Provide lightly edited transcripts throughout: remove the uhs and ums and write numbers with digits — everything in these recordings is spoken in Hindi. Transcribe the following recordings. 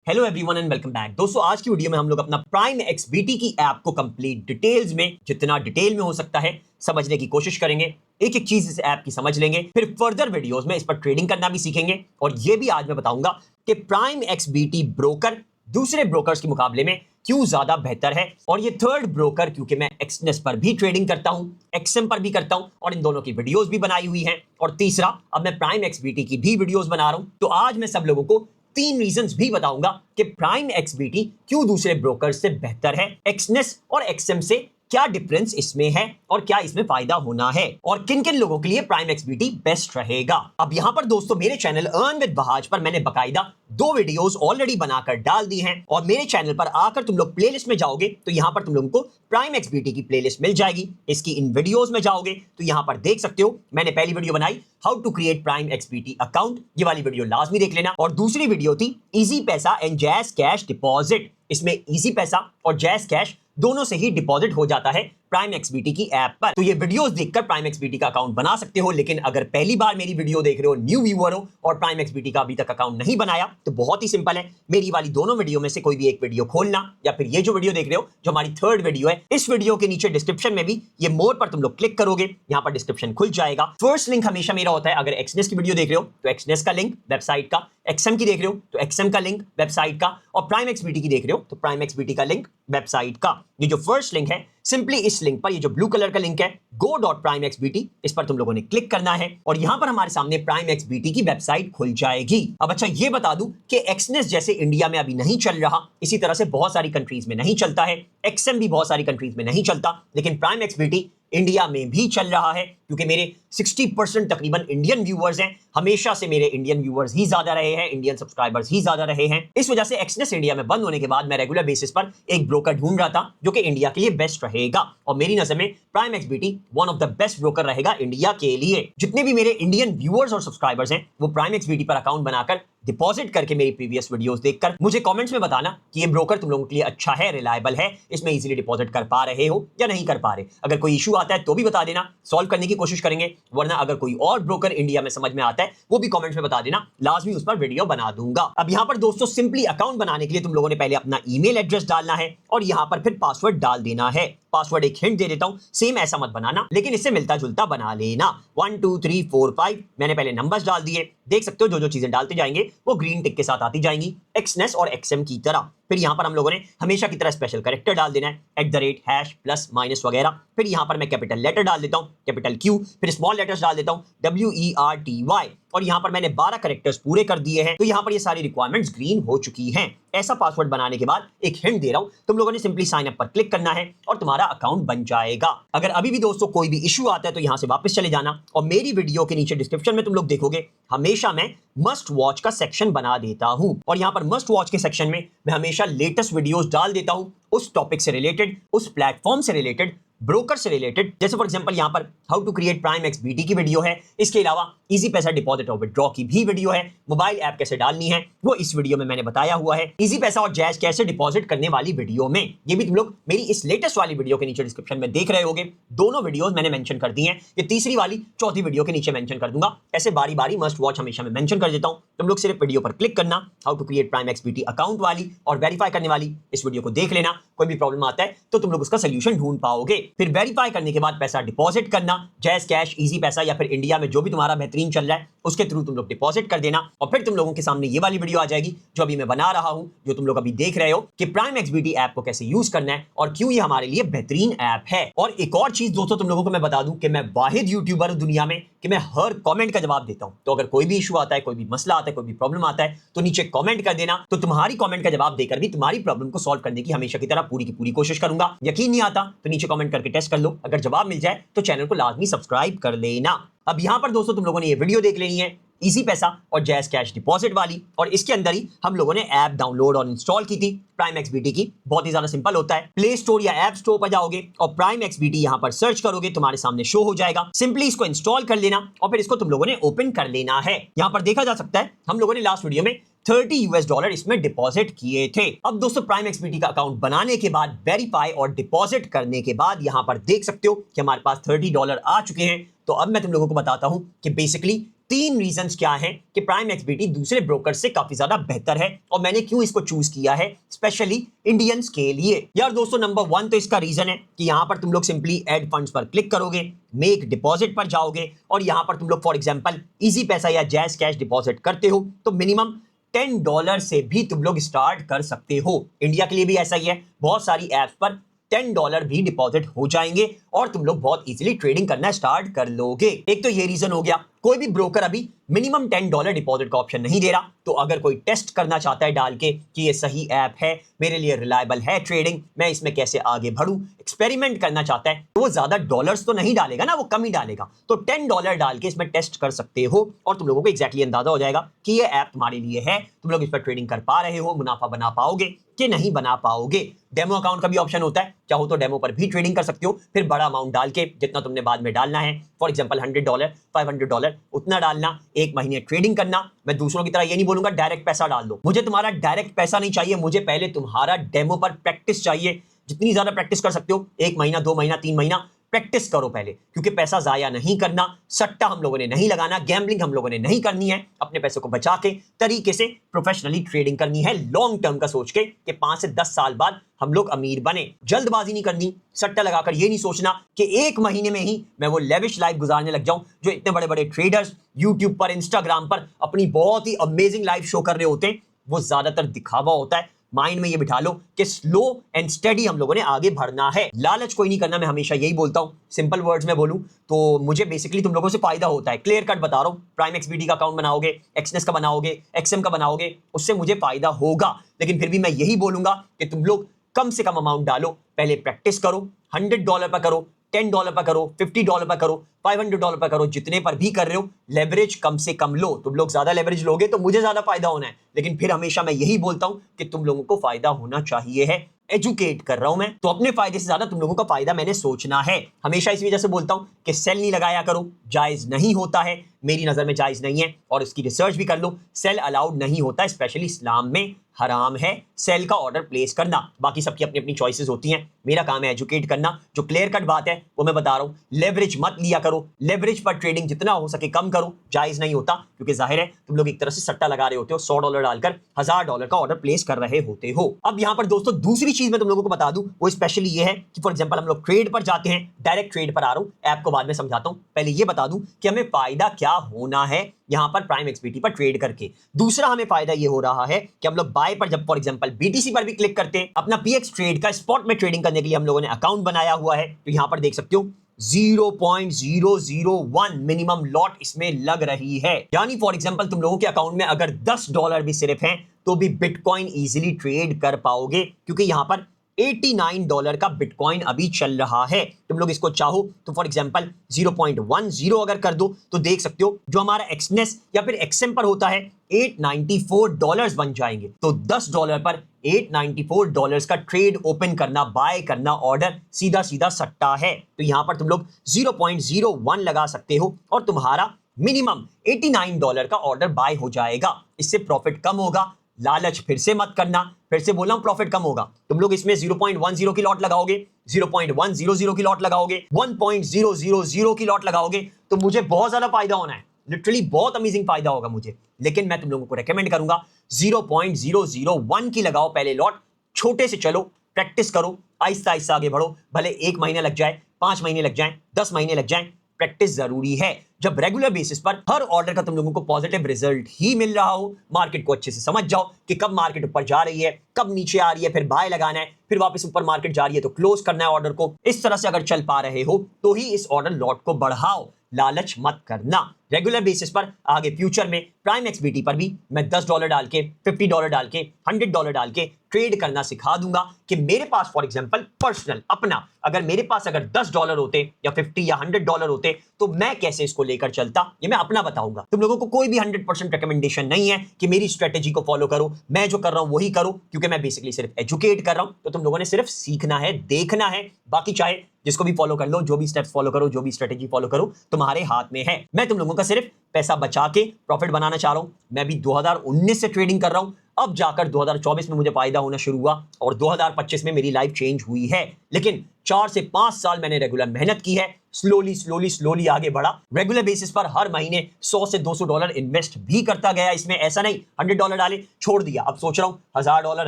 Hello everyone and welcome back. दोस्तों आज की वीडियो में हम लोग अपना प्राइम एक्सबीटी की ऐप को कंप्लीट डिटेल्स में, जितना डिटेल में हो सकता है, समझने की कोशिश करेंगे। एक एक चीज इस ऐप की समझ लेंगे, फिर फर्दर वीडियोस में इस पर ट्रेडिंग करना भी सीखेंगे। और ये भी आज मैं बताऊंगा कि प्राइम एक्सबीटी ब्रोकर दूसरे ब्रोकर्स के मुकाबले में क्यों ज्यादा बेहतर है। और ये थर्ड ब्रोकर, क्योंकि मैं एक्सनेस पर भी ट्रेडिंग करता हूं, एक्सएम पर भी करता हूं और इन दोनों की वीडियोस भी बनाई हुई हैं। और तीसरा, अब मैं प्राइम एक्सबीटी की भी वीडियोस बना रहा हूं। तो आज मैं सब लोगों को 3 रीजंस भी बताऊंगा कि प्राइम एक्सबीटी क्यों दूसरे ब्रोकर से बेहतर है, एक्सनेस और एक्सएम से क्या डिफरेंस इसमें है और क्या इसमें फायदा होना है, और किन किन लोगों के लिए प्राइम एक्सबीटी बेस्ट रहेगा। अब यहां पर दोस्तों मेरे चैनल अर्न विद बहाज पर मैंने बकायदा 2 वीडियोस ऑलरेडी बनाकर डाल दी हैं। और मेरे चैनल पर आकर तुम लोग प्लेलिस्ट में जाओगे तो यहां पर तुम लोगों को प्राइम एक्सबीटी की प्लेलिस्ट मिल जाएगी। इसकी इन वीडियोस में जाओगे तो यहां पर देख सकते हो, मैंने पहली वीडियो बनाई how to create Prime XBT account, ये वाली वीडियो लाजमी देख लेना। और दूसरी वीडियो थी इजी पैसा एंड जैज कैश डिपॉजिट। इसमें इजी पैसा और जैज कैश दोनों से ही डिपॉजिट हो जाता है प्राइम एक्सबीटी की ऐप पर। तो ये वीडियोस देखकर प्राइम एक्सबीटी का अकाउंट बना सकते हो। लेकिन अगर पहली बार मेरी वीडियो देख रहे हो, न्यू व्यूअर हो और प्राइम एक्सबीटी का अभी तक अकाउंट नहीं बनाया, तो बहुत ही सिंपल है, मेरी वाली दोनों वीडियो में से कोई भी एक वीडियो खोलना, या फिर ये जो वीडियो देख रहे हो जो हमारी थर्ड वीडियो है, इस वीडियो के नीचे डिस्क्रिप्शन में भी ये मोर पर तुम लोग क्लिक करोगे, यहाँ पर डिस्क्रिप्शन खुल जाएगा। फर्स्ट लिंक हमेशा मेरा होता है। अगर एक्सनेस की वीडियो देख रहे हो तो एक्सनेस का लिंक वेबसाइट का, एक्सएम की देख रहे हो तो एक्सएम का लिंक वेबसाइट का, और प्राइम एक्सबीटी की देख रहे हो तो प्राइम एक्सबीटी का लिंक वेबसाइट का। ये जो फर्स्ट लिंक है, सिंपली इस लिंक पर, ये जो ब्लू कलर का लिंक है go.primexbt, इस पर तुम लोगों ने क्लिक करना है और यहां पर हमारे सामने प्राइम एक्सबीटी की वेबसाइट खुल जाएगी। अब अच्छा ये बता दूं कि एक्सनेस जैसे इंडिया में अभी नहीं चल रहा, इसी तरह से बहुत सारी कंट्रीज में नहीं चलता है, एक्सएम भी बहुत सारी कंट्रीज में नहीं चलता, लेकिन प्राइम एक्सबीटी इंडिया में भी चल रहा है। क्योंकि मेरे 60% तकरीबन इंडियन व्यूअर्स हैं, हमेशा से मेरे इंडियन व्यूअर्स ही ज्यादा रहे हैं, इंडियन सब्सक्राइबर्स ही ज्यादा रहे हैं। इस वजह से एक्सनेस इंडिया में बंद होने के बाद मैं रेगुलर बेसिस पर एक ब्रोकर ढूंढ रहा था जो कि इंडिया के लिए बेस्ट रहेगा। और मेरी नजर में Prime XBT one of the best broker रहेगा इंडिया के लिए। जितने भी मेरे इंडियन व्यूअर्स और सब्सक्राइबर्स हैं, वो प्राइम एक्सबीटी पर अकाउंट बनाकर डिपॉजिट करके मेरी प्रीवियस वीडियोस देखकर मुझे कमेंट्स में बताना कि ये ब्रोकर तुम लोगों के लिए अच्छा है, रिलायबल है, इसमें इजीली डिपॉजिट कर पा रहे हो या नहीं कर पा रहे। अगर कोई इशू आता है तो भी बता देना, सॉल्व करने की कोशिश करेंगे। वरना अगर कोई और ब्रोकर इंडिया में समझ में आता है वो भी कमेंट्स में बता देना, लाजमी उस पर वीडियो बना दूंगा। अब यहां पर दोस्तों सिंपली अकाउंट बनाने के लिए तुम लोगों ने पहले अपना ईमेल एड्रेस डालना है और यहां पर फिर पासवर्ड डाल देना है। पासवर्ड एक हिंट दे देता हूं, सेम ऐसा मत बनाना, लेकिन इससे मिलता जुलता बना लेना। 1 2 3 4 5 मैंने पहले नंबर्स डाल दिए। देख सकते हो जो जो चीजें डालते जाएंगे वो ग्रीन टिक के साथ आती जाएंगी, एक्सनेस और एक्सएम की तरह। फिर यहां पर हम लोगों ने हमेशा की तरह स्पेशल कैरेक्टर डाल देना है, @ हैश प्लस माइनस वगैरह। फिर यहां पर मैं कैपिटल लेटर डाल देता हूं, कैपिटल क्यू, फिर स्मॉल लेटर्स डाल देता हूं WERTY। और यहां पर मैंने 12 कैरेक्टर्स पूरे कर दिए हैं। तो यहां पर ये सारी रिक्वायरमेंट्स ग्रीन हो चुकी हैं। ऐसा पासवर्ड बनाने के बाद एक हिंट दे रहा हूं, तुम लोगों ने सिंपली साइन अप पर क्लिक करना है और तुम्हारा अकाउंट बन जाएगा। अगर अभी भी दोस्तों कोई भी इशू आता है तो यहां से वापस चले जाना और मेरी वीडियो के नीचे डिस्क्रिप्शन में तुम लोग देखोगे, हमेशा मैं मस्ट वॉच का सेक्शन बना देता हूं। और यहां पर मस्ट वॉच के सेक्शन में मैं हमेशा लेटेस्ट वीडियोस डाल देता हूं, उस टॉपिक से रिलेटेड, उस प्लेटफॉर्म से रिलेटेड, ब्रोकर से रिलेटेड। जैसे फॉर एग्जांपल यहां पर हाउ टू क्रिएट प्राइम एक्सबीटी की वीडियो है, इसके अलावा इजी पैसा डिपॉजिट और विड्रॉ की भी वीडियो है, मोबाइल ऐप कैसे डालनी है वो इस वीडियो में मैंने बताया हुआ है, इजी पैसा और जैज कैसे डिपॉजिट करने वाली वीडियो में, ये भी तुम लोग मेरी इस लेटेस्ट वाली वीडियो के नीचे डिस्क्रिप्शन में देख रहे होगे। दोनों वीडियोस मैंने मेंशन कर दी हैं, ये तीसरी वाली चौथी वीडियो के नीचे मेंशन कर दूंगा। ऐसे बारी बारी मस्ट वॉच हमेशा मैं मेंशन कर देता हूं। तुम लोग सिर्फ वीडियो पर क्लिक करना, how to create Prime XBT account वाली और वेरीफाई करने वाली, इस वीडियो को देख लेना। कोई भी प्रॉब्लम आता है तो तुम लोग उसका सोल्यूशन ढूंढ पाओगे। फिर वेरीफाई करने के बाद पैसा डिपॉजिट करना, जैज कैश, इजी पैसा या फिर इंडिया में जो भी तुम्हारा बेहतरीन चल रहा है उसके थ्रू तुम लोग डिपॉजिट कर देना। और फिर तुम लोगों के सामने ये वाली वीडियो आ जाएगी जो अभी मैं बना रहा हूं, जो तुम लोग अभी देख रहे हो कि प्राइम एक्सबीटी ऐप को कैसे यूज करना है और क्यों ये हमारे लिए बेहतरीन ऐप है। और एक और चीज दोस्तों तुम लोगों को मैं बता दूं कि मैं वाहिद यूट्यूबर हूं दुनिया में कि मैं हर कमेंट का जवाब देता हूं। तो अगर कोई भी इशू आता है, कोई भी मसला आता है, कोई भी प्रॉब्लम आता है तो नीचे कमेंट कर देना। तो तुम्हारी कमेंट का जवाब देकर भी तुम्हारी प्रॉब्लम को सॉल्व करने की हमेशा की तरह पूरी की पूरी कोशिश करूंगा। यकीन नहीं आता तो नीचे कमेंट करके टेस्ट कर लो, अगर जवाब मिल जाए तो चैनल को लाजमी सब्सक्राइब कर लेना। अब यहां पर दोस्तों तुम लोगों ने ये वीडियो देख लेनी है, इजी पैसा और जैज कैश डिपॉजिट वाली, और इसके अंदर ही हम लोगों ने ऐप डाउनलोड और इंस्टॉल की थी प्राइम एक्सबीटी की। बहुत ही ज्यादा सिंपल होता है, प्ले स्टोर या ऐप स्टोर पर जाओगे और प्राइम एक्सबीटी यहां पर सर्च करोगे, तुम्हारे सामने शो हो जाएगा। सिंपली इसको इंस्टॉल कर लेना और फिर इसको तुम लोगों ने ओपन कर लेना है। यहां पर देखा जा सकता है हम लोगों ने लास्ट वीडियो में $30 इसमें डिपॉजिट किए थे। अब दोस्तों प्राइम एक्सबीटी का अकाउंट बनाने के बाद, वेरीफाई और डिपॉजिट करने के बाद यहां पर देख सकते हो कि हमारे पास $30 आ चुके हैं। तो अब मैं तुम लोगों को बताता हूं कि बेसिकली 3 रीजंस क्या हैं कि प्राइम एक्सबीटी दूसरे ब्रोकर से काफी ज्यादा बेहतर है और मैंने क्यों इसको चूज किया है स्पेशली इंडियंस के लिए। यार दोस्तों, नंबर 1 तो इसका रीजन है कि यहां पर तुम लोग सिंपली ऐड फंड्स पर क्लिक करोगे, मेक डिपॉजिट पर जाओगे और यहां पर तुम लोग फॉर एग्जांपल इजी पैसा या जैज कैश डिपॉजिट करते हो तो मिनिमम $10 से भी तुम लोग स्टार्ट कर सकते हो। इंडिया के लिए भी ऐसा ही है, बहुत सारी एप्स पर $10 भी डिपॉजिट हो जाएंगे और तुम लोग बहुत इजीली ट्रेडिंग करना स्टार्ट कर लोगे। एक तो ये रीजन हो गया। कोई भी ब्रोकर अभी मिनिमम $10 डिपॉजिट का ऑप्शन नहीं दे रहा, तो अगर कोई टेस्ट करना चाहता है डाल के कि ये सही ऐप है, मेरे लिए रिलायबल है ट्रेडिंग, मैं इसमें कैसे आगे बढ़ूं, एक्सपेरिमेंट करना चाहता है, तो वो ज्यादा डॉलर्स तो नहीं डालेगा ना, वो कम ही डालेगा। तो $10 डाल के इसमें टेस्ट कर सकते हो और तुम लोगों को एग्जैक्टली अंदाजा हो जाएगा कि ये ऐप तुम्हारे लिए है, तुम लोग इस पर ट्रेडिंग कर पा रहे हो, मुनाफा बना पाओगे कि नहीं बना पाओगे। डेमो अकाउंट का भी ऑप्शन होता है, चाहो तो डेमो पर भी ट्रेडिंग कर सकते हो, फिर बड़ा अमाउंट डाल के जितना तुमने बाद में डालना है, फॉर एग्जांपल $100, $500 उतना डालना, एक महीने ट्रेडिंग करना। मैं दूसरों की तरह ये नहीं बोलूंगा डायरेक्ट पैसा डाल दो, मुझे तुम्हारा डायरेक्ट पैसा नहीं चाहिए, मुझे पहले तुम्हारा डेमो पर प्रैक्टिस चाहिए। जितनी ज्यादा प्रैक्टिस कर सकते हो, 1 महीना 2 महीना 3 महीना प्रैक्टिस करो पहले, क्योंकि पैसा जाया नहीं करना, सट्टा हम लोगों ने नहीं लगाना, गैम्बलिंग हम लोगों ने नहीं करनी है, अपने पैसे को बचा के तरीके से प्रोफेशनली ट्रेडिंग करनी है, लॉन्ग टर्म का सोच के कि 5 से 10 साल बाद हम लोग अमीर बने। जल्दबाजी नहीं करनी, सट्टा लगाकर ये नहीं सोचना कि 1 महीने में ही मैं वो लेविश लाइफ गुजारने लग जाऊं जो इतने बड़े बड़े ट्रेडर्स यूट्यूब पर, इंस्टाग्राम पर अपनी बहुत ही अमेजिंग लाइफ शो कर रहे होते हैं। वो ज्यादातर दिखावा होता है। माइंड में ये बिठा लो कि स्लो एंड स्टेडी हम लोगों ने आगे बढ़ना है, लालच कोई नहीं करना। मैं हमेशा यही बोलता हूं, सिंपल वर्ड्स में बोलूं तो मुझे बेसिकली तुम लोगों से फायदा होता है, क्लियर कट बता रहा हूं। प्राइम एक्सबीटी का अकाउंट बनाओगे, एक्सनेस का बनाओगे, एक्सएम का बनाओगे, उससे मुझे फायदा होगा, लेकिन फिर भी मैं यही बोलूंगा कि तुम लोग कम से कम अमाउंट डालो, पहले प्रैक्टिस करो, $100 पर करो, $10 पर करो, $50 पर करो, $500 पर करो, जितने पर भी कर रहे हो, लेवरेज कम से कम लो। तुम लोग ज्यादा लेवरेज लोगे तो मुझे ज्यादा फायदा होना है, लेकिन फिर हमेशा मैं यही बोलता हूं कि तुम लोगों को फायदा होना चाहिए है। एजुकेट कर रहा हूं मैं, तो अपने फायदे से ज्यादा तुम लोगों का फायदा मैंने सोचना है। हमेशा इस वजह से बोलता हूं कि सेल नहीं लगाया करो, जायज नहीं होता है, मेरी नजर में जायज नहीं है, और उसकी रिसर्च भी कर लो, सेल अलाउड नहीं होता, स्पेशली इस्लाम में हराम है सेल का ऑर्डर प्लेस करना। बाकी सबकी अपनी अपनी चॉइसेस होती हैं, मेरा काम है एजुकेट करना। जो क्लियर कट बात है वो मैं बता रहा हूं, लेवरेज मत लिया करो, लेवरेज पर ट्रेडिंग जितना हो सके कम करो, जायज नहीं होता, क्योंकि जाहिर है तुम लोग एक तरह से सट्टा लगा रहे होते हो, $100 डालकर $1000 का ऑर्डर प्लेस कर रहे होते हो। अब यहां पर दोस्तों दूसरी चीज मैं तुम लोगों को बता दूं, वो स्पेशली ये है कि फॉर एग्जांपल हम लोग ट्रेड पर जाते हैं, डायरेक्ट ट्रेड पर आ रहा हूं, ऐप को बाद में समझाता हूं, पहले ये बता दूं कि हमें फायदा क्या होना है यहां पर प्राइम एक्सबीटी पर ट्रेड करके। दूसरा हमें फायदा ये हो रहा है कि हम लोग बाय पर जब फॉर एग्जांपल बीटीसी पर भी क्लिक करते हैं, अपना पीएक्स ट्रेड का स्पॉट में ट्रेडिंग करने के लिए हम लोगों ने अकाउंट बनाया हुआ है, तो यहां पर देख सकते हो 0.001 मिनिमम लॉट इसमें लग रही है। यानी फॉर एग्जांपल तुम लोगों के अकाउंट में अगर $10 भी सिर्फ हैं तो भी बिटकॉइन इजीली ट्रेड कर पाओगे, क्योंकि यहां पर $89 का बिटकॉइन अभी चल रहा है। तुम लोग इसको चाहो तो फॉर एग्जांपल 0.10 अगर कर दो तो देख सकते हो जो हमारा एक्सनेस या फिर एक्सएम पर होता है $894 बन जाएंगे। तो $10 पर $894 का ट्रेड ओपन करना, बाय करना, ऑर्डर सीधा सीधा सट्टा है। तो यहां पर तुम लोग 0.01 लगा सकते हो और तुम्हारा मिनिमम $89 का ऑर्डर बाय हो जाएगा। इससे प्रॉफिट कम होगा, लालच फिर से मत करना, फिर से बोल रहा हूं प्रॉफिट कम होगा। तुम लोग इसमें 0.10 की लॉट लगाओगे, 0.100 की लॉट लगाओगे, 1.000 की लॉट लगाओगे, तो मुझे बहुत ज्यादा फायदा होना है, लिटरली बहुत अमेजिंग फायदा होगा मुझे। लेकिन मैं तुम लोगों को रेकमेंड करूंगा 0.001 की लगाओ पहले लॉट, छोटे से चलो, प्रैक्टिस करो, आहिस्ता आहिस्ता आगे बढ़ो, भले 1 महीना लग जाए, 5 महीने लग जाए, 10 महीने लग जाए, प्रैक्टिस जरूरी है। जब रेगुलर बेसिस पर हर ऑर्डर का तुम लोगों को पॉजिटिव रिजल्ट ही मिल रहा हो, मार्केट को अच्छे से समझ जाओ कि कब मार्केट ऊपर जा रही है, कब नीचे आ रही है, फिर बाय लगाना है, फिर वापस ऊपर मार्केट जा रही है तो क्लोज करना है ऑर्डर को। इस तरह से अगर चल पा रहे हो तो ही इस ऑर्डर लॉट को बढ़ाओ, लालच मत करना। रेगुलर बेसिस पर आगे फ्यूचर में प्राइम एक्सबीटी पर भी मैं $10 डाल के, $50 डाल के, $100 डाल के ट्रेड करना सिखा दूंगा कि मेरे पास फॉर एग्जांपल पर्सनल अपना अगर मेरे पास अगर $10 होते या 50 या $100 होते तो मैं कैसे इसको लेकर चलता, ये मैं अपना बताऊंगा। तुम लोगों को कोई भी 100% रिकमेंडेशन नहीं है कि मेरी स्ट्रेटेजी को फॉलो करो, मैं जो कर रहा हूं वही करो, क्योंकि मैं बेसिकली सिर्फ एजुकेट कर रहा हूं। तो तुम लोगों ने सिर्फ सीखना है, देखना है, बाकी चाहे जिसको भी फॉलो कर लो, जो भी स्टेप्स फॉलो करो, जो भी स्ट्रेटेजी फॉलो करो, तुम्हारे हाथ में है। मैं तुम लोगों का सिर्फ पैसा बचा के प्रॉफिट बनाना चाह रहा हूं। मैं भी 2019 से ट्रेडिंग कर रहा हूं, अब जाकर 2024 में मुझे फायदा होना शुरू हुआ और 2025 में मेरी लाइफ चेंज हुई है। लेकिन 4 से 5 साल मैंने रेगुलर मेहनत की है, स्लोली स्लोली स्लोली आगे बढ़ा, रेगुलर बेसिस पर हर महीने 100 से 200 डॉलर इन्वेस्ट भी करता गया इसमें। ऐसा नहीं $100 डाले छोड़ दिया, अब सोच रहा हूं $1000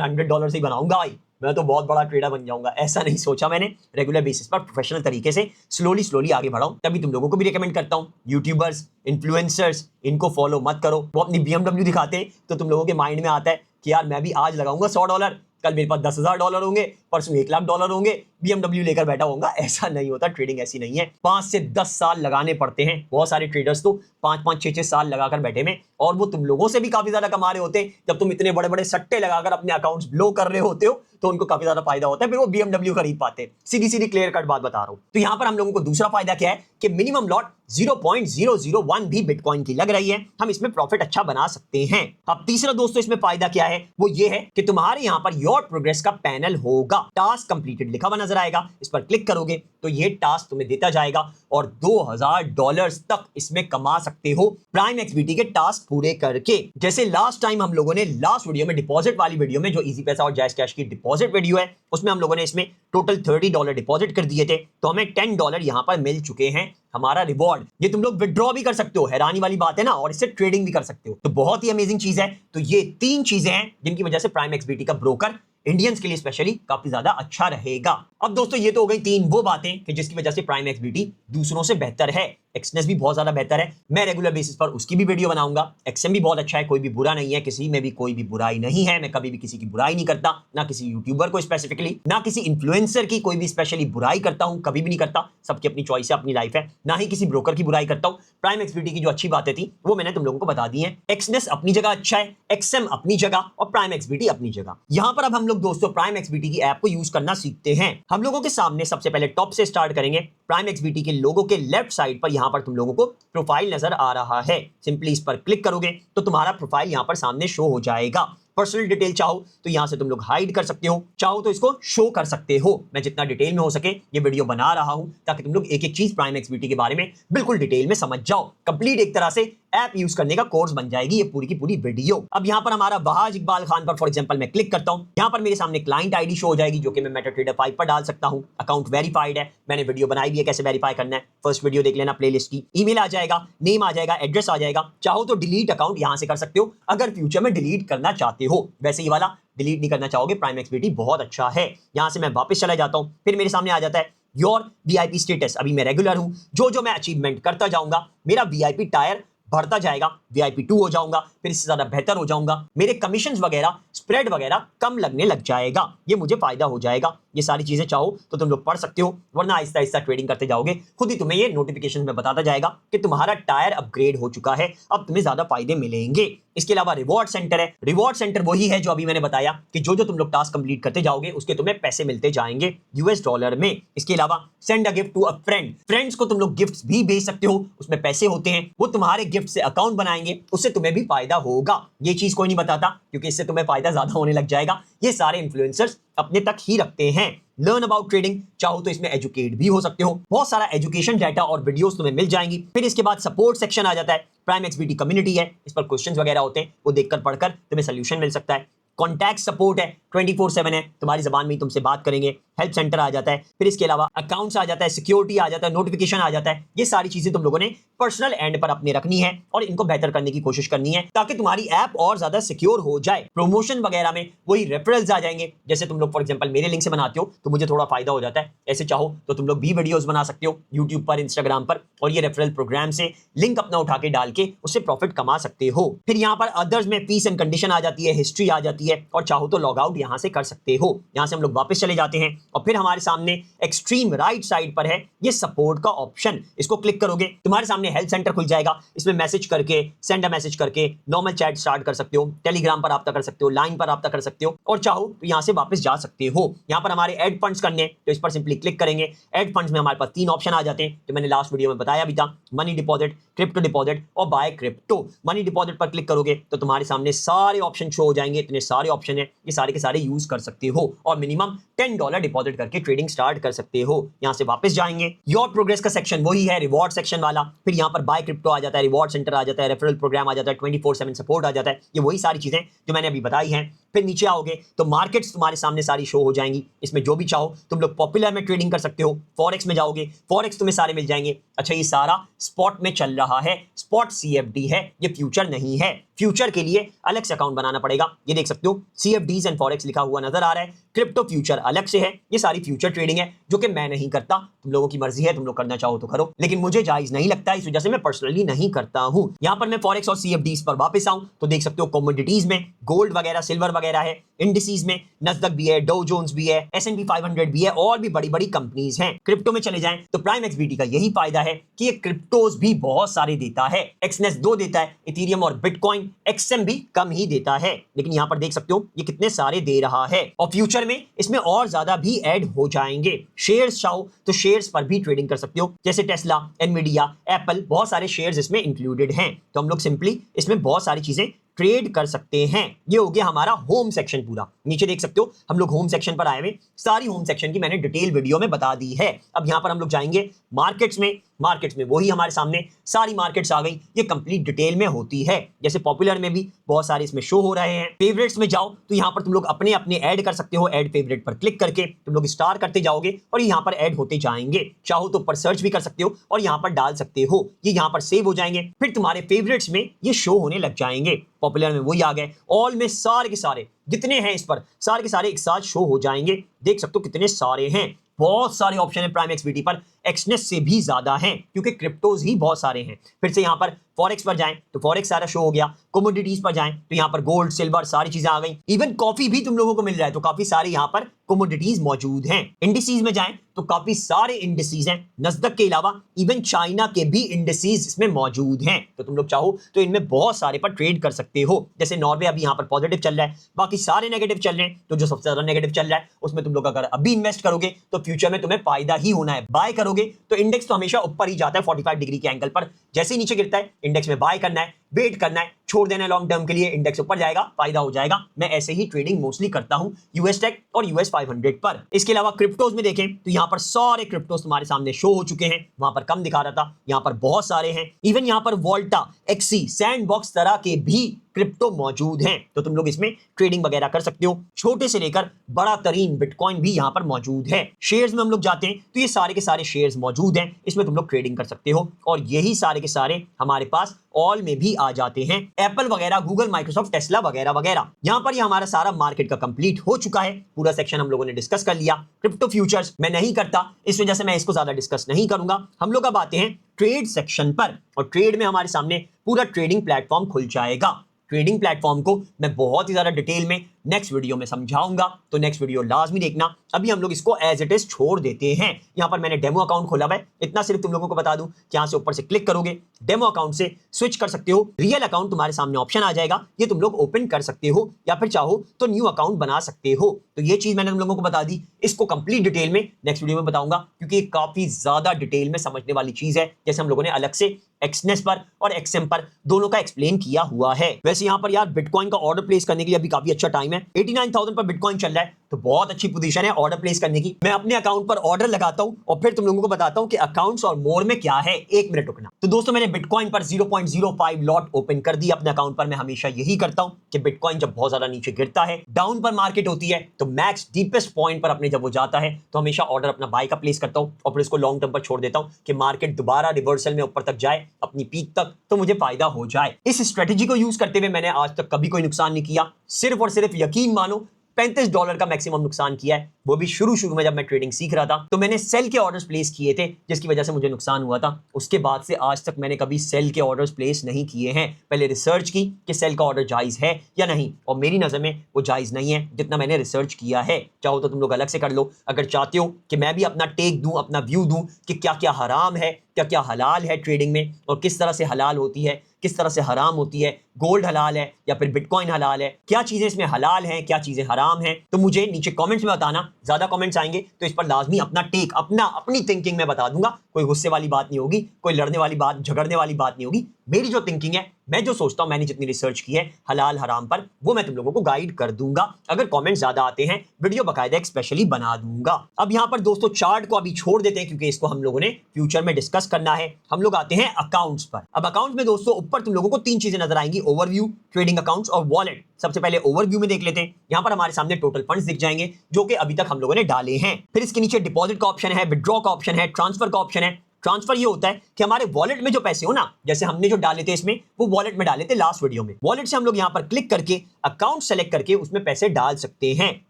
$100 से ही बनाऊंगा भाई, मैं तो बहुत बड़ा ट्रेडर बन जाऊंगा। ऐसा नहीं सोचा मैंने, रेगुलर बेसिस पर प्रोफेशनल तरीके से स्लोली स्लोली आगे बढ़ाऊं। तभी तुम लोगों को भी रिकमेंड करता हूं, यूट्यूबर्स, इन्फ्लुएंसर्स, इनको फॉलो मत करो। वो अपनी BMW दिखाते हैं तो तुम लोगों के माइंड में आता है कि यार मैं भी आज लगाऊंगा $100, कल मेरे पास $10,000 होंगे, परसों $1,00,000 होंगे, BMW लेकर बैठा होऊंगा। ऐसा नहीं होता, ट्रेडिंग ऐसी नहीं है। 5 से 10 साल लगाने पड़ते हैं। बहुत सारे ट्रेडर्स तो 5-5, 6-6 साल लगाकर बैठे में, और वो तुम लोगों से भी काफी ज्यादा कमा रहे होते हैं। जब तुम इतने बड़े बड़े सट्टे लगाकर अपने अकाउंट्स ब्लो कर रहे होते हो तो उनको काफी ज्यादा फायदा होता है, फिर वो BMW खरीद पाते हैं। सीधी सीधी क्लियर कट बात बता रहा हूं। तो यहां पर हम लोगों को दूसरा फायदा क्या है कि मिनिमम लॉट 0.001 भी बिटकॉइन की लग रही है, हम इसमें प्रॉफिट अच्छा बना सकते हैं। अब तीसरा दोस्तों इसमें फायदा क्या है, वो ये है कि तुम्हारे यहां पर योर प्रोग्रेस का पैनल होगा, टास्क कंप्लीटेड लिखा हुआ नजर आएगा। इस पर क्लिक करोगे तो ये टास्क तुम्हें देता जाएगा और $2000 तक इसमें कमा सकते हो प्राइम एक्सबीटी के टास्क पूरे करके। जैसे लास्ट टाइम हम लोगों ने लास्ट वीडियो में, डिपॉजिट वाली वीडियो में, जो इजी पैसा और जैज़ कैश की डिपॉजिट वीडियो है, उसमें हम लोगों ने इसमें टोटल $30 डिपॉजिट कर दिए थे, तो हमें $10 यहां पर मिल चुके हैं हमारा रिवॉर्ड। ये तुम लोग विड्रॉ भी कर सकते हो, हैरानी वाली बात है ना, और इससे ट्रेडिंग भी कर सकते हो। तो बहुत ही अमेजिंग चीज है। तो ये 3 चीजें हैं जिनकी वजह से प्राइम एक्सबीटी का ब्रोकर इंडियंस के लिए स्पेशली काफी ज्यादा अच्छा रहेगा। अब दोस्तों ये तो हो गई 3 वो बातें कि जिसकी वजह से प्राइम एक्सबीटी दूसरों से बेहतर है। एक्सनेस भी बहुत ज्यादा बेहतर है, मैं रेगुलर बेसिस पर उसकी भी वीडियो बनाऊंगा। एक्सएम भी बहुत अच्छा है, कोई भी बुरा नहीं है, किसी में भी कोई भी बुराई नहीं है। मैं कभी भी किसी की बुराई नहीं करता, ना किसी यूट्यूबर को स्पेसिफिकली, ना किसी इन्फ्लुएंसर की कोई भी स्पेशली बुराई करता हूं, कभी भी नहीं करता। सबकी अपनी चॉइस है, अपनी लाइफ है। ना ही किसी ब्रोकर की बुराई करता हूं। प्राइम एक्सबीटी की जो अच्छी बातें थी वो मैंने तुम लोगों को बता दी है। एक्सनेस अपनी जगह अच्छा है, एक्सएम अपनी जगह और प्राइम एक्सबीटी अपनी जगह। यहां पर अब हम लोग दोस्तों प्राइम एक्सबीटी की ऐप को यूज करना सीखते हैं। हम लोगों के सामने सबसे पहले टॉप से स्टार्ट करेंगे। प्राइम एक्सबीटी के लोगों के लेफ्ट साइड पर यहां पर तुम लोगों को प्रोफाइल नजर आ रहा है। सिंपली इस पर क्लिक करोगे तो तुम्हारा प्रोफाइल यहां पर सामने शो हो जाएगा। पर्सनल डिटेल चाहो तो यहां से तुम लोग हाइड कर सकते हो, चाहो तो इसको शो कर सकते हो। मैं जितना डिटेल में हो सके ये वीडियो बना रहा हूं ताकि तुम लोग एक एक चीज प्राइम एक्सबीटी के बारे में बिल्कुल डिटेल में समझ जाओ। कंप्लीट एक तरह से ऐप यूज करने का कोर्स बन जाएगी ये पूरी की पूरी वीडियो। अब यहां पर हमारा वहाज इकबाल खान पर फॉर एग्जांपल मैं क्लिक करता हूं, यहां पर मेरे सामने क्लाइंट आईडी शो हो जाएगी जो कि मैं मेटाट्रेडर 5 पर डाल सकता हूं। अकाउंट वेरीफाइड है, मैंने वीडियो बनाई भी है कैसे वेरीफाई करना है, फर्स्ट वीडियो देख लेना प्लेलिस्ट की। ईमेल आ जाएगा, नेम आ जाएगा, एड्रेस आ जाएगा। चाहो तो डिलीट अकाउंट यहां से कर सकते हो अगर फ्यूचर में डिलीट करना चाहते हो। वैसे ही वाला डिलीट नहीं करना चाहोगे, प्राइम एक्सबीटी बहुत अच्छा है। यहां से मैं वापस चला जाता हूं, फिर मेरे सामने आ जाता है योर वीआईपी स्टेटस। अभी मैं रेगुलर हूं, जो मैं अचीवमेंट करता जाऊंगा मेरा वीआईपी टायर बढ़ता जाएगा, VIP 2 हो जाऊंगा, फिर इससे ज्यादा बेहतर हो जाऊंगा। मेरे कमीशंस वगैरह, स्प्रेड वगैरह कम लगने लग जाएगा, ये मुझे फायदा हो जाएगा। ये सारी चीजें चाहो तो तुम लोग पढ़ सकते हो, वरना आहिस्ता आहिस्ता ट्रेडिंग करते जाओगे, खुद ही तुम्हें ये नोटिफिकेशन में बताता जाएगा कि तुम्हारा टायर अपग्रेड हो चुका है, अब तुम्हें ज्यादा फायदे मिलेंगे। इसके अलावा रिवॉर्ड सेंटर है। रिवॉर्ड सेंटर वही है जो अभी मैंने बताया कि जो तुम लोग टास्क कंप्लीट करते जाओगे उसके तुम्हें पैसे मिलते जाएंगे $US में। इसके अलावा send a gift to a friend, friends को तुम लोग गिफ्ट्स भी भेज सकते हो, उसमें पैसे होते हैं, वो तुम्हारे गिफ्ट से अकाउंट बनाएंगे, उससे तुम्हें भी फायदा होगा। ये चीज कोई नहीं बताता क्योंकि इससे तुम्हें फायदा ज्यादा होने लग जाएगा। ये सारे इन्फ्लुएंसर्स अपने तक ही रखते हैं। लर्न अबाउट ट्रेडिंग, चाहो तो इसमें एजुकेट भी हो सकते हो, बहुत सारा एजुकेशन डाटा और वीडियोस तुम्हें मिल जाएंगी। फिर इसके बाद सपोर्ट सेक्शन आ जाता है। प्राइम एक्सबीटी कम्युनिटी है, इस पर क्वेश्चंस वगैरह होते हैं, वो देखकर पढ़कर तुम्हें सोल्यूशन मिल सकता है। कॉन्टैक्ट सपोर्ट है, 24/7 है, तुम्हारी जबान में ही तुमसे बात करेंगे। हेल्प सेंटर आ जाता है, फिर इसके अलावा अकाउंट्स आ जाता है, सिक्योरिटी आ जाता है, नोटिफिकेशन आ जाता है। ये सारी चीजें तुम लोगों ने पर्सनल एंड पर अपने रखनी है और इनको बेहतर करने की कोशिश करनी है ताकि तुम्हारी ऐप और ज्यादा सिक्योर हो जाए। प्रमोशन वगैरह में वही रेफरल्स आ जाएंगे, जैसे तुम लोग फॉर एग्जांपल मेरे लिंक से बनाते हो तो मुझे थोड़ा फायदा हो जाता है। ऐसे चाहो तो तुम लोग भी वीडियोस बना सकते हो यूट्यूब पर, इंस्टाग्राम पर, और ये रेफरल प्रोग्राम से लिंक अपना उठा के डाल के उससे प्रॉफिट कमा सकते हो। फिर यहाँ पर अदर्स में फीस एंड कंडीशन आ जाती है, हिस्ट्री आ जाती है, और चाहो तो लॉग आउट यहां से कर सकते हो। यहां से हम लोग वापस चले जाते हैं और फिर हमारे सामने एक्सट्रीम राइट साइड पर है ये सपोर्ट का ऑप्शन। इसको क्लिक करोगे तुम्हारे सामने हेल्प सेंटर खुल जाएगा। इसमें मैसेज करके, सेंड अ मैसेज करके नॉर्मल चैट स्टार्ट कर सकते हो, टेलीग्राम पर राब्ता कर सकते हो, लाइन पर राब्ता कर सकते हो, और चाहो तो यहां से वापस जा सकते हो। यहां पर हमारे ऐड फंड्स करने, तो इस पर सिंपली क्लिक करेंगे। ऐड फंड्स में हमारे पास 3 ऑप्शन आ जाते हैं जो मैंने लास्ट वीडियो में बताया भी था, मनी डिपॉजिट, क्रिप्टो डिपॉजिट और बाय क्रिप्टो। मनी डिपॉजिट पर क्लिक करोगे तो तुम्हारे सामने सारे ऑप्शन शो हो जाएंगे, इतने सारे ऑप्शन है ये सारे के सारे यूज कर सकते हो और मिनिमम $10 डिपॉजिट करके ट्रेडिंग स्टार्ट कर सकते हो। यहाँ से वापस जाएंगे, योर प्रोग्रेस का सेक्शन वही है, रिवॉर्ड सेक्शन वाला। फिर यहाँ पर बाय क्रिप्टो आ जाता है, रिवॉर्ड सेंटर आ जाता है, रेफरल प्रोग्राम आ जाता है, 24/7 सपोर्ट आ जाता है। ये वही सारी चीजें जो मैंने अभी बताई हैं। फिर नीचे आओगे तो मार्केट्स तुम्हारे सामने सारी शो हो जाएंगी। इसमें जो भी चाहो तुम लोग पॉपुलर में ट्रेडिंग कर सकते हो। फॉरेक्स में जाओगे, फॉरेक्स तुम्हें सारे मिल जाएंगे। अच्छा, ये सारा स्पॉट में चल रहा है, स्पॉट CFD है, ये फ्यूचर नहीं है। फ्यूचर के लिए अलग से अकाउंट बनाना पड़ेगा। ये देख सकते हो CFDs एंड फॉरेक्स लिखा हुआ नजर आ रहा है। क्रिप्टो फ्यूचर अलग से है। ये सारी फ्यूचर ट्रेडिंग है जो कि मैं नहीं करता, तुम लोगों की मर्जी है, तुम लोग करना चाहो तो करो, लेकिन मुझे जायज नहीं लगता, इस वजह से मैं पर्सनली नहीं करता हूं। यहां पर मैं फॉरेक्स और CFDs पर वापस आऊं तो देख सकते हो कमोडिटीज में गोल्ड वगैरह, सिल्वर वगैरह है, इंडिसेस में नस्दक भी है, डो जोन्स भी है, S&P 500 भी है और भी बड़ी बड़ी कंपनीज हैं। क्रिप्टो में चले जाएं तो प्राइम XBT का यही फायदा है कि ये क्रिप्टोज भी बहुत सारे देता है। एक्सनेस 2 देता है, इथेरियम और बिटकॉइन, XM भी कम ही देता है, लेकिन यहां पर देख सकते हो ये कितने सारे दे रहा है। और फ्यूचर में इसमें और ज्यादा भी ऐड हो जाएंगे। शेयर्स चाहो तो शेयर्स पर भी ट्रेडिंग कर सकते हो, जैसे टेस्ला, एनवीडिया, एप्पल, बहुत सारे शेयर्स इसमें इंक्लूडेड हैं। तो हम लोग सिंपली इसमें बहुत सारी चीजें ट्रेड कर सकते हैं। ये हो गया हमारा होम सेक्शन पूरा। नीचे देख सकते हो हम लोग होम सेक्शन पर आए हुए, सारी होम सेक्शन की मैंने डिटेल वीडियो में बता दी है। अब यहां पर हम लोग जाएंगे मार्केट्स में। मार्केट्स में वही हमारे सामने सारी मार्केट्स आ गई, ये कंप्लीट डिटेल में होती है। जैसे पॉपुलर में भी बहुत सारे इसमें शो हो रहे हैं। फेवरेट्स में जाओ तो यहां पर तुम लोग अपने अपने ऐड कर सकते हो। ऐड फेवरेट पर क्लिक करके तुम लोग स्टार करते जाओगे और यहां पर ऐड होते जाएंगे। चाहो तो ऊपर सर्च भी कर सकते हो और यहां पर डाल सकते हो, ये यहां पर सेव हो जाएंगे। फिर तुम्हारे फेवरेट्स में ये शो होने लग जाएंगे। पॉपुलर में वही आ गए, ऑल में सारे के सारे जितने हैं इस पर सारे के सारे एक साथ शो हो जाएंगे। देख सकते हो कितने सारे हैं, बहुत सारे ऑप्शन है प्राइम XBT पर, एक्सनेस से भी ज्यादा हैं क्योंकि क्रिप्टोज ही बहुत सारे हैं। फिर से यहां पर फॉरेक्स पर जाएं तो फॉरेक्स सारा शो हो गया। कमोडिटीज पर जाएं तो यहां पर गोल्ड, सिल्वर सारी चीजें आ गई। इवन कॉफी भी तुम लोगों को मिल रहा है तो काफी सारे यहां पर कमोडिटीज मौजूद हैं। इंडिसेस में जाएं तो काफी सारे इंडिसेस हैं, नस्दक के अलावा इवन चाइना के भी इंडिसेस इसमें मौजूद हैं। तो तुम लोग चाहो तो इनमें बहुत सारे पर ट्रेड कर सकते हो। जैसे नॉर्वे अभी यहां पर पॉजिटिव चल रहा है, बाकी सारे नेगेटिव चल रहे हैं, तो जो सबसे ज्यादा नेगेटिव चल रहा है उसमें तुम लोग अगर अभी इन्वेस्ट करोगे तो फ्यूचर में तुम्हें फायदा ही होना है। बाय करोगे तो इंडेक्स तो हमेशा ऊपर ही जाता है 45 डिग्री के एंगल पर, जैसे ही नीचे गिरता है इंडेक्स में बाय करना है, वेट करना है, छोड़ देना है लॉन्ग टर्म के लिए, इंडेक्स ऊपर जाएगा, फायदा हो जाएगा। मैं ऐसे ही ट्रेडिंग मोस्टली करता हूं US टेक और US 500 पर। इसके अलावा क्रिप्टोज में देखें तो यहां पर सारे क्रिप्टोज तुम्हारे सामने शो हो चुके हैं, वहां पर कम दिखा रहा था, यहां पर बहुत सारे हैं। इवन यहां पर वोल्टा, एक्सी, सैंडबॉक्स तरह के भी क्रिप्टो मौजूद हैं, तो तुम लोग इसमें ट्रेडिंग वगैरह कर सकते हो। छोटे से लेकर बड़ा तरीन बिटकॉइन भी यहां पर मौजूद है। शेयर्स में हम लोग जाते हैं तो ये सारे के सारे शेयर्स मौजूद हैं, इसमें तुम लोग ट्रेडिंग कर सकते हो और यही सारे के सारे हमारे पास ऑल में भी आ जाते हैं। एप्पल वगैरह, गूगल, माइक्रोसॉफ्ट, टेस्ला वगैरह वगैरह। यहां पर ये हमारा सारा मार्केट का कंप्लीट हो चुका है, पूरा सेक्शन हम लोगों ने डिस्कस कर लिया। क्रिप्टो फ्यूचर्स मैं नहीं करता, इस वजह से मैं इसको ज्यादा डिस्कस नहीं करूंगा। हम लोग अब आते हैं ट्रेड सेक्शन पर और ट्रेड में हमारे सामने पूरा ट्रेडिंग प्लेटफॉर्म खुल जाएगा। ट्रेडिंग प्लेटफॉर्म को मैं बहुत ही ज्यादा डिटेल में नेक्स्ट वीडियो में समझाऊंगा, तो नेक्स्ट वीडियो लाजमी देखना। अभी हम लोग इसको एज इट इज छोड़ देते हैं। यहां पर मैंने डेमो अकाउंट खोला हुआ है, इतना सिर्फ तुम लोगों को बता दूं कि यहां से ऊपर से क्लिक करोगे, डेमो अकाउंट से स्विच कर सकते हो, रियल अकाउंट तुम्हारे सामने ऑप्शन आ जाएगा, ये तुम लोग ओपन कर सकते हो या फिर चाहो तो न्यू अकाउंट बना सकते हो। तो ये चीज मैंने तुम लोगों को बता दी, इसको कंप्लीट डिटेल में नेक्स्ट वीडियो में बताऊंगा क्योंकि ये काफी ज्यादा डिटेल में समझने वाली चीज है। जैसे हम लोगों ने अलग से एक्सनेस पर और XM पर दोनों का एक्सप्लेन किया हुआ है। वैसे यहां पर यार बिटकॉइन का ऑर्डर प्लेस करने के लिए अभी काफी अच्छा टाइम है, 89,000 पर बिटकॉइन चल रहा है, तो बहुत अच्छी पोजीशन है ऑर्डर प्लेस करने की। मैं अपने अकाउंट पर ऑर्डर लगाता हूं और फिर तुम लोगों को बताता हूं कि अकाउंट्स और मोर में क्या है। 1 मिनट रुकना। तो दोस्तों मैंने बिटकॉइन पर 0.05 लॉट ओपन कर दिया अपने अकाउंट पर। मैं हमेशा यही करता हूं कि बिटकॉइन जब बहुत ज्यादा नीचे गिरता है, डाउन पर मार्केट होती है, तो मैक्स डीपेस्ट पॉइंट पर अपने जब वो जाता है तो हमेशा ऑर्डर अपना बाय का प्लेस करता हूं और फिर इसको लॉन्ग टर्म पर छोड़ देता हूं कि मार्केट दोबारा रिवर्सल में ऊपर तक जाए अपनी पीक तक, तो मुझे फायदा हो जाए। इस स्ट्रेटेजी को यूज करते हुए मैंने आज तक कभी कोई नुकसान नहीं किया, सिर्फ और सिर्फ यकीन मानो $35 का मैक्सिमम नुकसान किया है, वो भी शुरू में जब मैं ट्रेडिंग सीख रहा था तो मैंने सेल के ऑर्डर्स प्लेस किए थे जिसकी वजह से मुझे नुकसान हुआ था। उसके बाद से आज तक मैंने कभी सेल के ऑर्डर्स प्लेस नहीं किए हैं। पहले रिसर्च की कि सेल का ऑर्डर जायज है या नहीं, और मेरी नजर में वो जायज नहीं है जितना मैंने रिसर्च किया है। चाहो तो तुम लोग अलग से कर लो, अगर चाहते हो कि मैं भी अपना टेक दूं, अपना व्यू दूं कि क्या क्या हराम है, क्या क्या हलाल है ट्रेडिंग में और किस तरह से हलाल होती है, किस तरह से हराम होती है, गोल्ड हलाल है या फिर बिटकॉइन हलाल है, क्या चीजें इसमें हलाल हैं, क्या चीजें हराम हैं, तो मुझे नीचे कमेंट्स में बताना। ज्यादा कमेंट्स आएंगे तो इस पर लाजमी अपना टेक, अपनी थिंकिंग में बता दूंगा। कोई गुस्से वाली बात नहीं होगी, कोई लड़ने वाली बात, झगड़ने वाली बात नहीं होगी, मेरी जो थिंकिंग है, मैं जो सोचता हूं, मैंने जितनी रिसर्च की है हलाल हराम पर, वो मैं तुम लोगों को गाइड कर दूंगा। अगर कमेंट ज्यादा आते हैं वीडियो बकायदा एक स्पेशली बना दूंगा। अब यहां पर दोस्तों चार्ट को अभी छोड़ देते हैं क्योंकि इसको हम लोगों ने फ्यूचर में डिस्कस करना है। हम लोग आते हैं अकाउंट्स पर। अब अकाउंट में दोस्तों ऊपर तुम लोगों को तीन चीजें नजर आएंगी, ओवरव्यू, ट्रेडिंग अकाउंट्स और वॉलेट। सबसे पहले ओवरव्यू में देख लेते हैं। यहां पर हमारे सामने टोटल फंड्स दिख जाएंगे जो कि अभी तक हम लोगों ने डाले हैं। फिर इसके नीचे डिपॉजिट का ऑप्शन है, विड्रॉ का ऑप्शन है, ट्रांसफर का ऑप्शन है। ट्रांसफर ये होता है कि हमारे वॉलेट में जो पैसे हो ना, जैसे हमने जो डाले थे इसमें, वो वॉलेट में डाले थे लास्ट वीडियो में। वॉलेट से हम लोग यहां पर क्लिक करके अकाउंट सेलेक्ट करके उसमें पैसे डाल सकते हैं।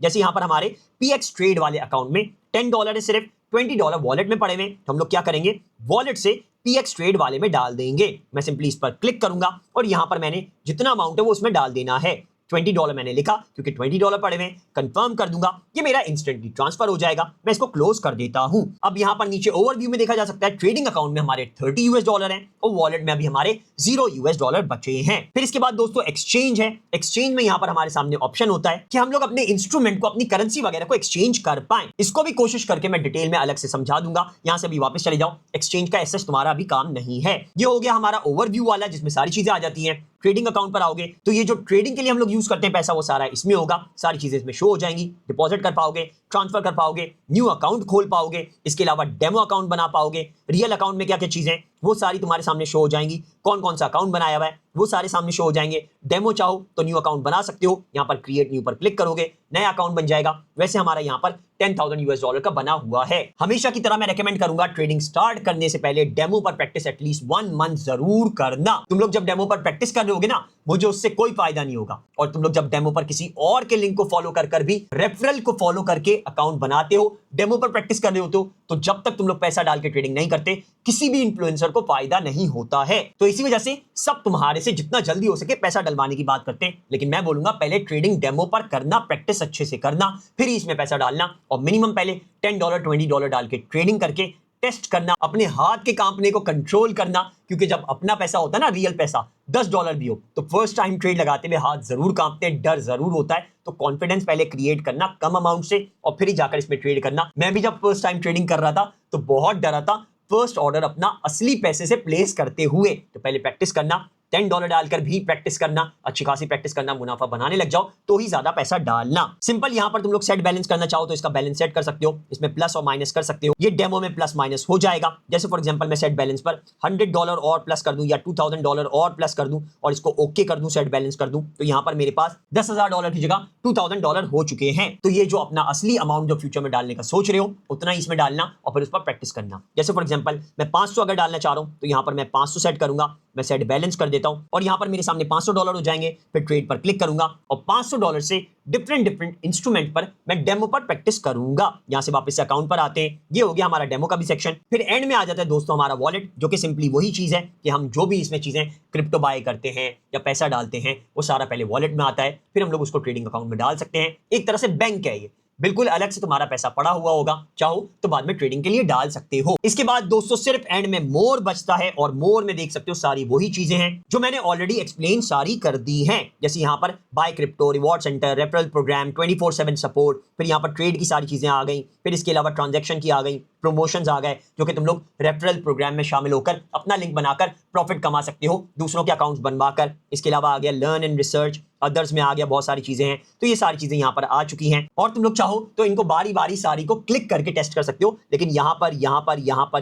जैसे यहां पर हमारे पीएक्स ट्रेड वाले अकाउंट में $10 है, सिर्फ $20 वॉलेट में पड़े हुए, तो हम लोग क्या करेंगे, वॉलेट से पीएक्स ट्रेड वाले में डाल देंगे। मैं सिंपली इस पर क्लिक करूंगा और यहां पर मैंने जितना अमाउंट है वो उसमें डाल देना है। $20 मैंने लिखा क्योंकि $20 पड़े हुए, कंफर्म कर दूंगा, ये मेरा इंस्टेंटली ट्रांसफर हो जाएगा। मैं इसको क्लोज कर देता हूं। अब यहां पर नीचे ओवरव्यू में देखा जा सकता है ट्रेडिंग अकाउंट में हमारे $30 हैं और वॉलेट में अभी हमारे $0 बचे हैं। फिर इसके बाद दोस्तों एक्सचेंज है। एक्सचेंज में यहां पर हमारे सामने ऑप्शन होता है कि हम लोग अपने इंस्ट्रूमेंट को, अपनी करेंसी वगैरह को एक्सचेंज कर पाए। इसको भी कोशिश करके मैं डिटेल में अलग से समझा दूंगा। यहां से भी वापस चले जाओ, एक्सचेंज का एसेस तुम्हारा अभी काम नहीं है। ये हो गया हमारा ओवरव्यू वाला जिसमें सारी चीजें आ जाती हैं। ट्रेडिंग अकाउंट पर आओगे तो ये जो ट्रेडिंग के लिए हम लोग यूज करते हैं पैसा, वो सारा इसमें होगा। सारी चीजें इसमें शो हो जाएंगी। डिपॉजिट कर पाओगे, ट्रांसफर कर पाओगे, न्यू अकाउंट खोल पाओगे, इसके अलावा डेमो अकाउंट बना पाओगे। रियल अकाउंट में क्या क्या चीजें वो सारी तुम्हारे सामने शो हो जाएंगी। कौन कौन सा अकाउंट बनाया हुआ है वो सारे सामने शो हो जाएंगे। डेमो चाहो तो न्यू अकाउंट बना सकते हो, यहां पर क्रिएट न्यू पर क्लिक करोगे, नया अकाउंट बन जाएगा। वैसे हमारा यहां पर $10,000 का बना हुआ है। हमेशा की तरह मैं रेकमेंड करूंगा ट्रेडिंग स्टार्ट करने से पहले डेमो पर प्रैक्टिस एटलीस्ट 1 मंथ जरूर करना। तुम लोग जब डेमो पर प्रैक्टिस कर रहे होगे ना, मुझे उससे कोई फायदा नहीं होगा। और तुम लोग जब डेमो पर किसी और के लिंक को फॉलो कर भी रेफरल को फॉलो करके अकाउंट बनाते हो, डेमो पर प्रैक्टिस कर रहे होते हो, तो जब तक तुम लोग पैसा डाल के ट्रेडिंग नहीं करते, किसी भी इन्फ्लुएंसर को फायदा नहीं होता है। तो इसी वजह से सब तुम्हारे से जितना जल्दी हो सके पैसा डलवाने की बात करते हैं। लेकिन मैं बोलूंगा पहले ट्रेडिंग डेमो पर करना, प्रैक्टिस अच्छे से करना, फिर इसमें पैसा डालना। और मिनिमम पहले $10 $20 डाल के ट्रेडिंग करके टेस्ट करना, अपने हाथ के कांपने को कंट्रोल करना। क्योंकि जब अपना पैसा होता है ना, रियल पैसा, $10 भी हो, तो फर्स्ट टाइम ट्रेड लगाते हुए हाथ जरूर कांपते हैं, डर जरूर होता है। तो कॉन्फिडेंस पहले क्रिएट करना कम अमाउंट से और फिर ही जाकर इसमें ट्रेड करना। मैं भी जब फर्स्ट टाइम ट्रेडिंग कर रहा था तो बहुत डरा था फर्स्ट ऑर्डर अपना असली पैसे से प्लेस करते हुए। तो पहले प्रैक्टिस करना, $10 डालकर भी प्रैक्टिस करना, अच्छी खासी प्रैक्टिस करना, मुनाफा बनाने लग जाओ तो ही ज्यादा पैसा डालना। सिंपल यहां पर तुम लोग सेट बैलेंस करना चाहो तो इसका बैलेंस सेट कर सकते हो, इसमें प्लस और माइनस कर सकते हो। ये डेमो में प्लस माइनस हो जाएगा। जैसे फॉर एग्जांपल मैं सेट बैलेंस पर $100 और प्लस कर दूं या $2,000 और प्लस कर दूं और इसको ओके कर दूं, सेट बैलेंस कर दूं, तो यहां पर मेरे पास $10,000 की जगह $2,000 हो चुके हैं। तो ये जो अपना असली अमाउंट जो फ्यूचर में डालने का सोच रहे हो, उतना ही इसमें डालना और फिर उस पर प्रैक्टिस करना। जैसे फॉर एग्जांपल मैं 500 अगर डालना चाह रहा हूं तो यहां पर मैं 500 सेट करूंगा, मैं सेट बैलेंस कर देता हूं और यहां पर मेरे सामने $500 हो जाएंगे। फिर ट्रेड पर क्लिक करूंगा और $500 से डिफरेंट इंस्ट्रूमेंट पर मैं डेमो पर प्रैक्टिस करूंगा। यहां से वापस से अकाउंट पर आते हैं, ये हो गया हमारा डेमो का भी सेक्शन। फिर एंड में आ जाता है दोस्तों हमारा वॉलेट, जो कि सिंपली वही चीज है कि हम जो भी इसमें चीजें क्रिप्टो बाय करते हैं या पैसा डालते हैं, वो सारा पहले वॉलेट में आता है, फिर हम लोग उसको ट्रेडिंग अकाउंट में डाल सकते हैं। एक तरह से बैंक है ये, बिल्कुल अलग से तुम्हारा पैसा पड़ा हुआ होगा, चाहो तो बाद में ट्रेडिंग के लिए डाल सकते हो। इसके बाद दोस्तों सिर्फ एंड में मोर बचता है और मोर में देख सकते हो सारी वही चीजें हैं जो मैंने ऑलरेडी एक्सप्लेन सारी कर दी हैं। जैसे यहाँ पर buy crypto, reward center, referral program, 24/7 support, फिर यहाँ पर ट्रेड की सारी चीजें आ गई, फिर इसके अलावा ट्रांजैक्शन की आ गई, प्रमोशंस आ गए, जो कि तुम लोग रेफरल प्रोग्राम में शामिल होकर अपना लिंक बनाकर प्रॉफिट कमा सकते हो दूसरों के अकाउंट्स बनवाकर। इसके अलावा आ गया लर्न एंड रिसर्च, अदर्स में आ गया, बहुत सारी चीजें हैं। तो ये सारी चीजें यहाँ पर आ चुकी हैं और तुम लोग चाहो तो इनको बारी बारी सारी को क्लिक करके टेस्ट कर सकते हो। लेकिन यहाँ पर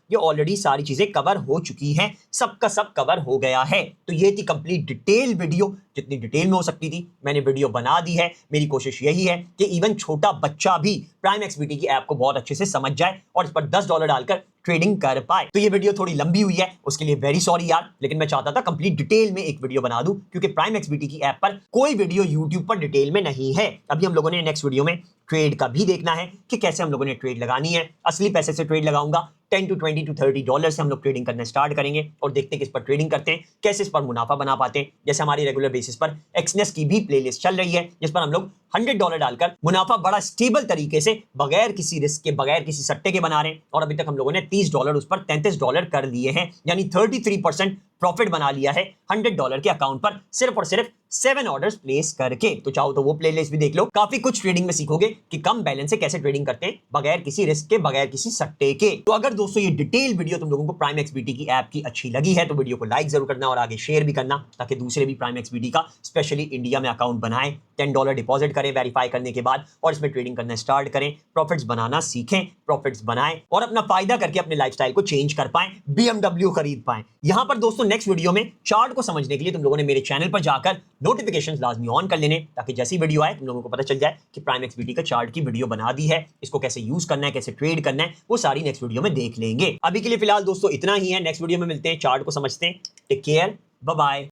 ये ऑलरेडी सारी चीजें कवर हो चुकी हैं, सबका सब कवर हो गया है। तो ये थी कंप्लीट डिटेल वीडियो, जितनी डिटेल में हो सकती थी मैंने वीडियो बना दी है। मेरी कोशिश यही है कि इवन छोटा बच्चा भी प्राइम एक्सबीटी की ऐप को बहुत अच्छे से समझ जाए और इस पर $10 डालकर ट्रेडिंग कर पाए। तो ये वीडियो थोड़ी लंबी हुई है, उसके लिए वेरी सॉरी यार, लेकिन मैं चाहता था कंप्लीट डिटेल में एक वीडियो बना दूं, क्योंकि प्राइम एक्सबीटी की ऐप पर कोई वीडियो यूट्यूब पर डिटेल में नहीं है। अभी हम लोगों ने नेक्स्ट वीडियो में ट्रेड का भी देखना है कि कैसे हम लोगों ने ट्रेड लगानी है। असली पैसे से ट्रेड लगाऊंगा, $10 to $20 to $30 से हम लोग ट्रेडिंग करना स्टार्ट करेंगे और देखते हैं किस पर ट्रेडिंग करते हैं, कैसे इस पर मुनाफा बना पाते हैं। जैसे हमारी रेगुलर बेसिस पर एक्सनेस की भी प्लेलिस्ट चल रही है, जिस पर हम लोग $100 डालकर मुनाफा बड़ा स्टेबल तरीके से बगैर किसी रिस्क के, बगैर किसी सट्टे के बना रहे हैं। और अभी तक हम लोगों ने $30 उस पर $33 कर लिए हैं, यानी 33% प्रॉफिट बना लिया है $100 के अकाउंट पर सिर्फ और सिर्फ 7 ऑर्डर्स प्लेस करके। तो चाहो तो वो प्लेलिस्ट भी देख लो, काफी कुछ ट्रेडिंग में सीखोगे कि कम बैलेंस से कैसे ट्रेडिंग करते हैं बगैर किसी रिस्क के, बगैर किसी सट्टे के। तो अगर दोस्तों ये डिटेल वीडियो तुम लोगों को प्राइम एक्सबीटी की ऐप की अच्छी लगी है तो वीडियो को लाइक जरूर करना और आगे शेयर भी करना, ताकि दूसरे भी प्राइम एक्सबीटी का स्पेशली इंडिया में अकाउंट बनाएं, $10 डिपॉजिट करें वेरीफाई करने के बाद और इसमें ट्रेडिंग करना स्टार्ट करें, प्रॉफिट्स बनाना सीखें, प्रॉफिट्स बनाएं और अपना फायदा करके अपने लाइफस्टाइल को चेंज कर पाएं, BMW खरीद पाएं। यहां पर दोस्तों नेक्स्ट वीडियो में चार्ट को समझने के लिए तुम लोगों ने मेरे चैनल पर जाकर नोटिफिकेशंस लाजमी ऑन कर लेने, ताकि जैसी वीडियो आए तुम लोगों को पता चल जाए कि प्राइम एक्सबीटी का चार्ट की वीडियो बना दी है, इसको कैसे यूज करना है, कैसे ट्रेड करना है, वो सारी नेक्स्ट वीडियो में देख लेंगे। अभी के लिए फिलहाल दोस्तों इतना ही है, नेक्स्ट वीडियो में मिलते हैं, चार्ट को समझते हैं। Take care, bye bye.